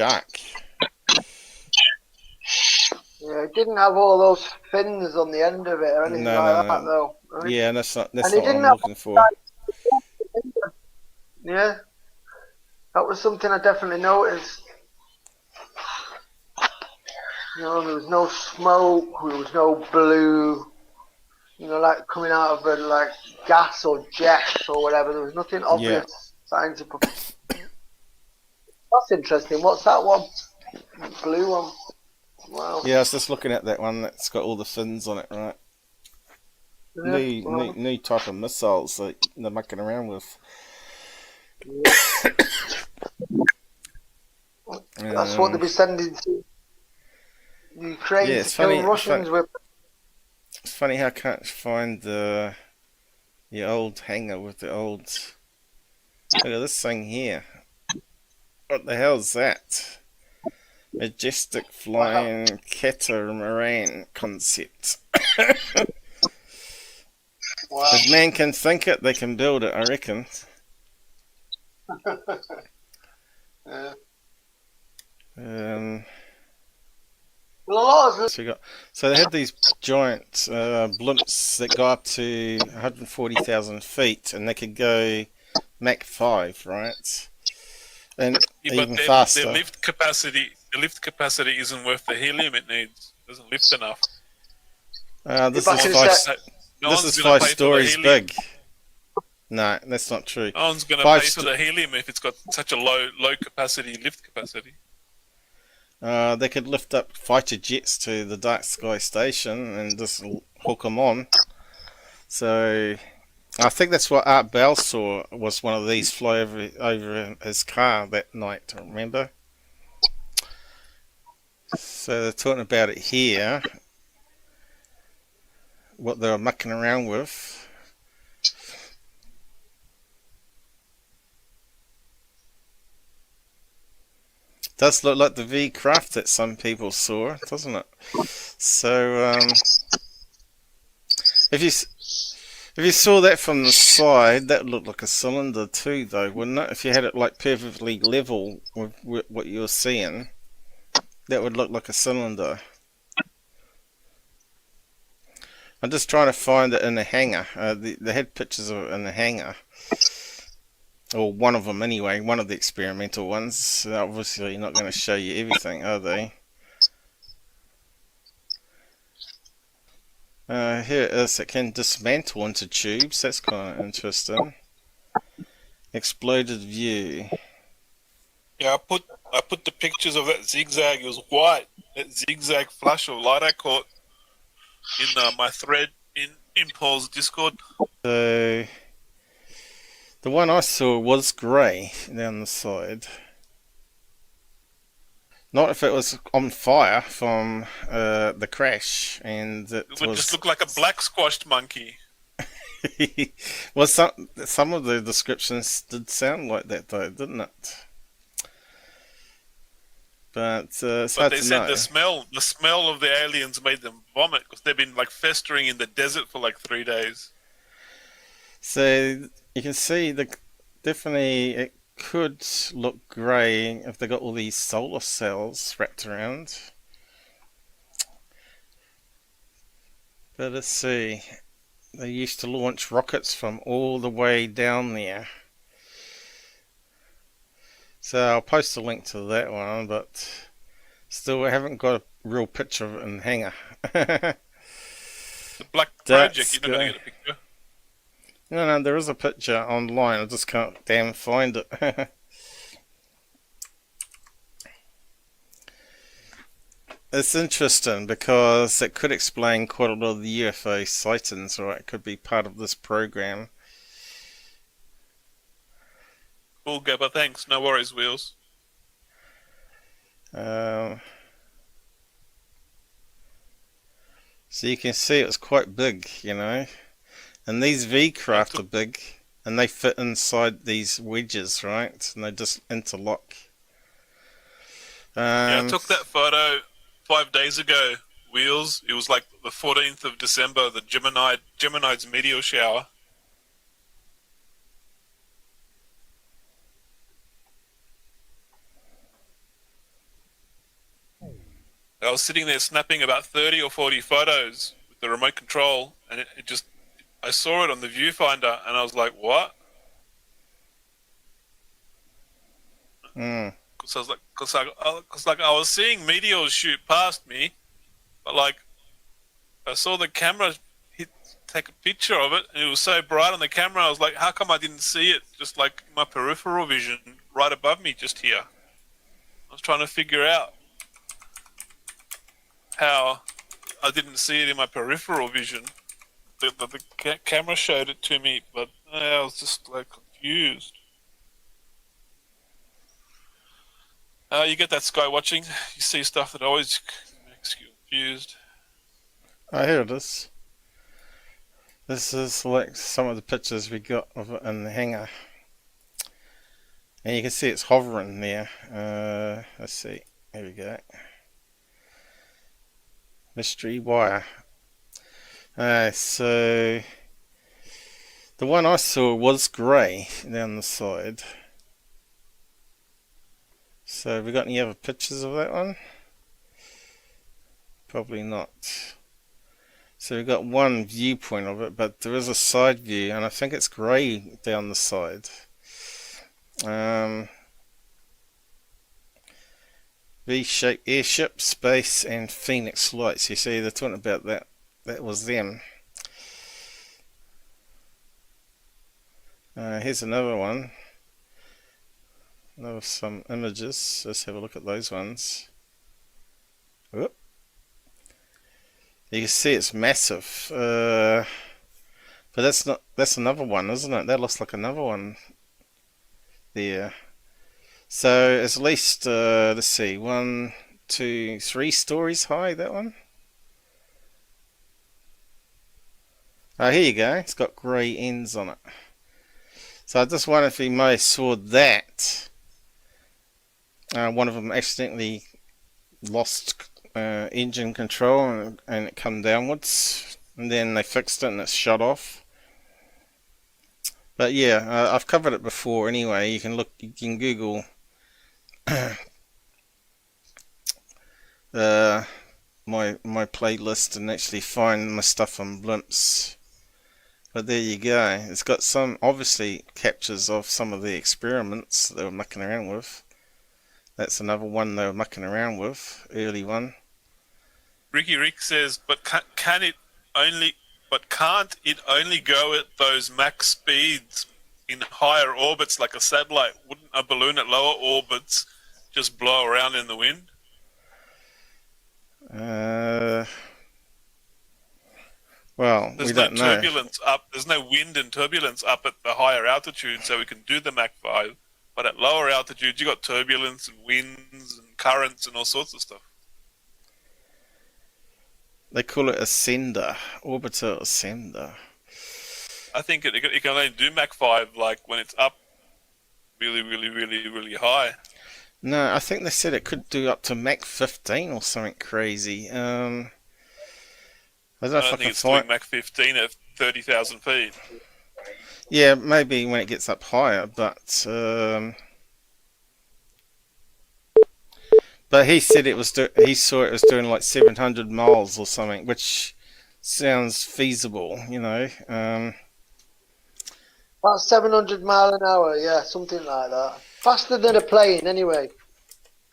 Jack. Yeah, it didn't have all those fins on the end of it or anything that, though. I mean, Yeah, that's not what didn't I'm have looking for. Yeah, that was something I definitely noticed. You know, there was no smoke, there was no blue, you know, like coming out of a like gas or jet or whatever. There was nothing obvious signs of. That's interesting. What's that one? Blue one. Wow. Yeah, I was just looking at that one that's got all the fins on it, right? Yeah, well, New type of missiles that they're mucking around with. that's what they'll be sending to Ukraine Yeah, to kill Russians with. It's funny how I can't find the old hangar with the old. Look at this thing here. What the hell is that? Majestic flying catamaran concept. Wow. If man can think it, they can build it, I reckon. Yeah. So they had these giant blimps that go up to 140,000 feet, and they could go Mach 5, right? And even faster. The lift capacity isn't worth the helium it needs. It doesn't lift enough. This is 5 stories big. No, that's not true. No one's going to pay for the helium if it's got such a low capacity lift capacity. They could lift up fighter jets to the dark sky station and just hook them on. So I think that's what Art Bell saw, was one of these fly over his car that night, remember? So they're talking about it here, what they were mucking around with. Does look like the V craft that some people saw, doesn't it? So if you saw that from the side, that would look like a cylinder too, though, wouldn't it? If you had it like perfectly level with what you're seeing, that would look like a cylinder. I'm just trying to find it in the hangar. They had pictures of it in the hangar. Or one of them anyway, one of the experimental ones. They're obviously not going to show you everything, are they? Here it is. It can dismantle into tubes. That's kind of interesting. Exploded view. Yeah, I put the pictures of that zigzag. It was white. That zigzag flash of light I caught in my thread in Paul's Discord. So the one I saw was grey down the side. Not if it was on fire from the crash, and it would just look like a black squashed monkey. Well, some of the descriptions did sound like that, though, didn't it? But it's hard to know. The smell of the aliens made them vomit because they've been like festering in the desert for like 3 days. So you can see definitely it could look grey if they got all these solar cells wrapped around. But let's see. They used to launch rockets from all the way down there. So I'll post a link to that one, but still I haven't got a real picture of it in the hangar. The Black Project, you're not going to get a picture. No, there is a picture online. I just can't damn find it. It's interesting because it could explain quite a lot of the UFO sightings, or it could be part of this program. Cool, Gabba, thanks. No worries, Wheels. So you can see it's quite big, you know. And these V-craft are big, and they fit inside these wedges, right? And they just interlock. Yeah, I took that photo 5 days ago, Wheels. It was like the 14th of December, the Gemini's meteor shower. I was sitting there snapping about 30 or 40 photos with the remote control, and it just, I saw it on the viewfinder, and I was like, what? Because I was like, I was seeing meteors shoot past me, but like, I saw the camera take a picture of it, and it was so bright on the camera. I was like, how come I didn't see it? Just like my peripheral vision right above me, just here. I was trying to figure out how I didn't see it in my peripheral vision. The camera showed it to me, but I was just like confused. You get that sky watching. You see stuff that always makes you confused. Oh, here it is. This is like some of the pictures we got of it in the hangar. And you can see it's hovering there. Let's see. Here we go. Mystery wire. So the one I saw was grey down the side. So have we got any other pictures of that one? Probably not. So we've got one viewpoint of it, but there is a side view, and I think it's grey down the side. V-shaped airship, space, and Phoenix lights. You see, they're talking about that. That was them. Here's another one. Another some images. Let's have a look at those ones. Whoop. You can see it's massive. But that's not. That's another one, isn't it? That looks like another one there. So it's at least let's see, 1, 2, 3 stories high. That one. Oh, here you go. It's got grey ends on it. So I just wonder if you may have saw that. One of them accidentally lost engine control and it come downwards, and then they fixed it and it shut off. But yeah, I've covered it before anyway. You can look, you can Google my playlist and actually find my stuff on blimps. But there you go. It's got some obviously captures of some of the experiments that they were mucking around with. That's another one they were mucking around with, early one. Ricky Rick says, can't it only go at those max speeds in higher orbits like a satellite? Wouldn't a balloon at lower orbits just blow around in the wind? Well, we don't know. There's no wind and turbulence up at the higher altitude, so we can do the Mach 5. But at lower altitudes, you got turbulence and winds and currents and all sorts of stuff. They call it ascender, orbital ascender. I think it can only do Mach 5 like when it's up really, really, really, really high. No, I think they said it could do up to Mach 15 or something crazy. I don't think it's doing Mach 15 at 30,000 feet. Yeah, maybe when it gets up higher, but he said it was. He saw it was doing like 700 miles or something, which sounds feasible, you know. About 700 mile an hour, yeah, something like that. Faster than a plane, anyway.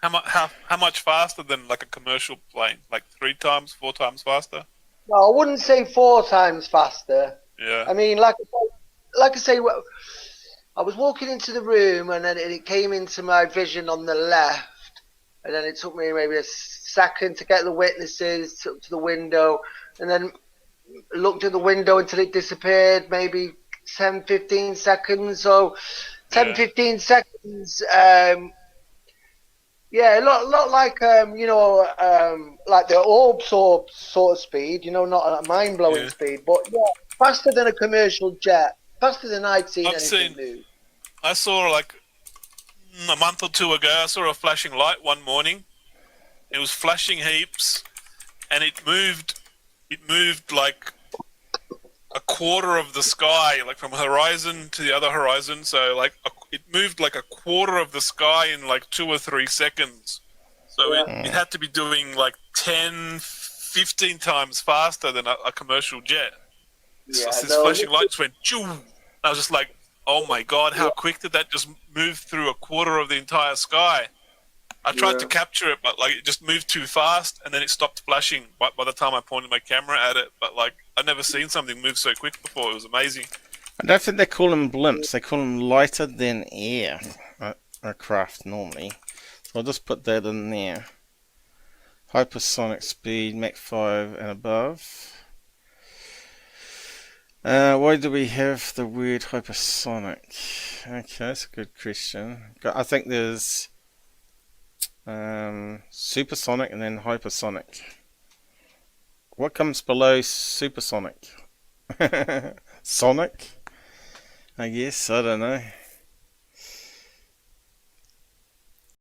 How much faster than like a commercial plane? Like 3 times, 4 times faster? No, I wouldn't say 4 times faster. Yeah. I mean, like I say, I was walking into the room and then it came into my vision on the left, and then it took me maybe a second to get the witnesses to the window, and then looked at the window until it disappeared, maybe 10-15 seconds. So 10-15 seconds. Yeah, a lot like like the orb sort of speed, you know, not a mind-blowing speed, but yeah, faster than a commercial jet, faster than I'd seen anything new. I saw like a month or 2 ago, I saw a flashing light one morning. It was flashing heaps, and it moved like a quarter of the sky, like from horizon to the other horizon. So like it moved like a quarter of the sky in like 2 or 3 seconds. So it had to be doing like 10, 15 times faster than a commercial jet. Yeah, So this no, flashing light just went, choo! I was just like, oh my god, how quick did that just move through a quarter of the entire sky? I tried to capture it, but like it just moved too fast, and then it stopped flashing by the time I pointed my camera at it. But like, I'd never seen something move so quick before. It was amazing. I don't think they call them blimps. They call them lighter than air craft normally. So I'll just put that in there. Hypersonic speed, Mach 5 and above. Why do we have the word hypersonic? Okay, that's a good question. I think there's supersonic and then hypersonic. What comes below supersonic? Sonic? I guess, I don't know.